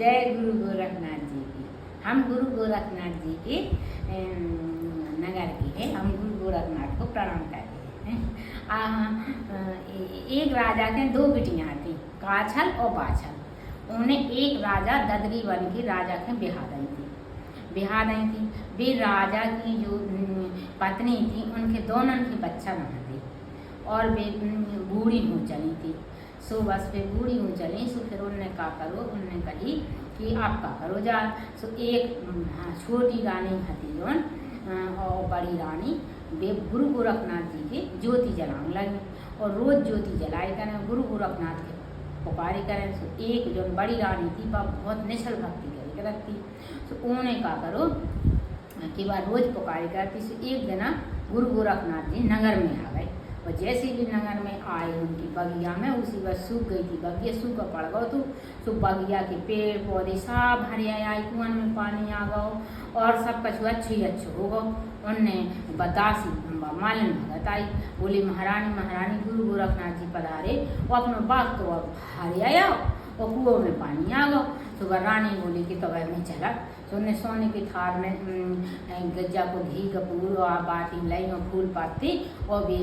जय गुरु गोरखनाथ जी की। हम गुरु गोरखनाथ जी के नगर के हैं। हम गुरु गोरखनाथ को प्रणाम करते हैं। एक राजा के दो बेटियां थी, काछल और बाछल। उन्हें एक राजा ददरी बन के राजा के बिहा दी थी। वे राजा की जो पत्नी थी उनके दोनों के बच्चा न थे और वे बूढ़ी हो चली थी। सो बस वे बूढ़ी हो चली। सो फिर उनने का करो, उनने कही कि आप का करो जा। सो एक छोटी रानी हती जोन और बड़ी रानी वे गुरु गोरखनाथ जी के ज्योति जलाने लगी और रोज ज्योति जलाए करें, गुरु गोरखनाथ के पुकारी करें। सो एक जो बड़ी रानी थी वह बहुत निश्चल भक्ति करके रखती। सो उन्होंने का करो कि वह रोज पुकारी करती। सो एक दिन गुरु गोरखनाथ जी नगर में आ गए और जैसे भी नगर में आए उनकी बगिया में उसी वक्त सूख गई थी, बगिया सूखा पड़ गया। तो बगिया के पेड़ पौधे सब हरियाई आई, कुआं में पानी आ गया और सब कुछ अच्छे हो गो। उनने बतासी मालन भगत आई, बोली महारानी गुरु गोरखनाथ जी पधारे वो अपना बाग तो अब हरियाया और कुओं में पानी आ गया। तो वह रानी बोली कि तो वह में चला। तो उन्हें सोने की थार में गज्जा को घी कपूर और बाटी लाई और फूल पाती और भी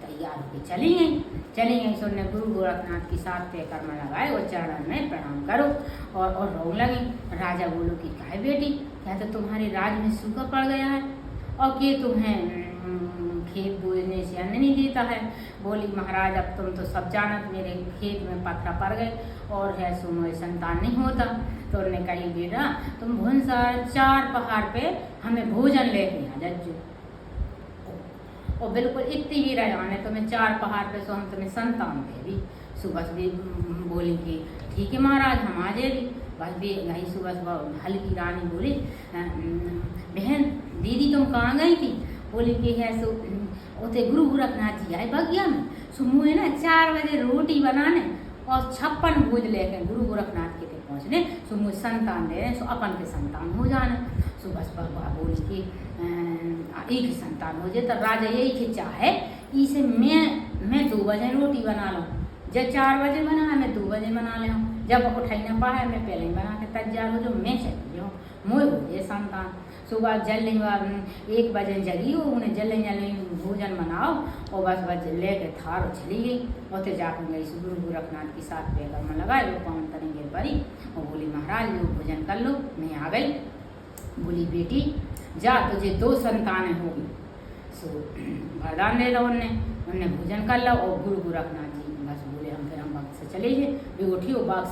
तैयार होकर चली गई। सो उन्हें गुरु गोरखनाथ की साथ तय कर्म लगाए और चरण में प्रणाम करो और रोने लगी। राजा बोलो कि काहे बेटी, क्या तो तुम्हारे राज में सूखा पड़ गया है और कि तुम्हें खेत बोने से अन्न नहीं देता है। बोली महाराज अब तुम तो सब जानत, मेरे खेत में पत्थर पड़ गए और है सो मुझे संतान नहीं होता। तो उन्होंने कही बेटा तुम भुवनसार 4 पहाड़ पे हमें भोजन लेके आ जज्जो और बिल्कुल इतनी भी रजाने तुम्हें 4 पहाड़ पे सो हम तुम्हें संतान दे भी। सुबह भी बोली कि ठीक है महाराज हम आ जाएगी। बस भी गई सुबह हल्की रानी बोली बहन दीदी तुम कहाँ गई थी? बोली कि है सो उसे गुरु गोरखनाथ जी आए बगिया में। सो मुझे ना 4 बजे रोटी बनाने और 56 भोज लेकर गुरु गोरखनाथ के पहुँचने। सो मुझे संतान दे रहे, सो अपन के संतान हो जाने। सो बस बोली कि एक ही संतान हो जाए। तो राजा यही की चाहे इसे मैं 2 बजे रोटी बना लूँ, जब 4 बजे बना है मैं 2 बजे बना ले हूँ, जब उठाई ना पाए मैं पहले ही बना के तैयार हो जो मैं चली जाऊँ मोह हो जाए संतान। सुबह जल्दी 1 बजे जगी हो, उन्हें जल्दी भोजन बनाओ और बस लेके थार चली गई। और तो जाकर गई गुरु गोरखनाथ के साथ पैकर में लगाए वो पावन तरेंगे परी और बोली महाराज लो भोजन कर लो, मैं आ गई। बोली बेटी जा तुझे 2 संतानें होगी। सो वरदान दे दो उनने भोजन कर लो और गुरु गोरखनाथ जी बस बोले हम फिर हम बाग से चले गए। वे उठी वो बाग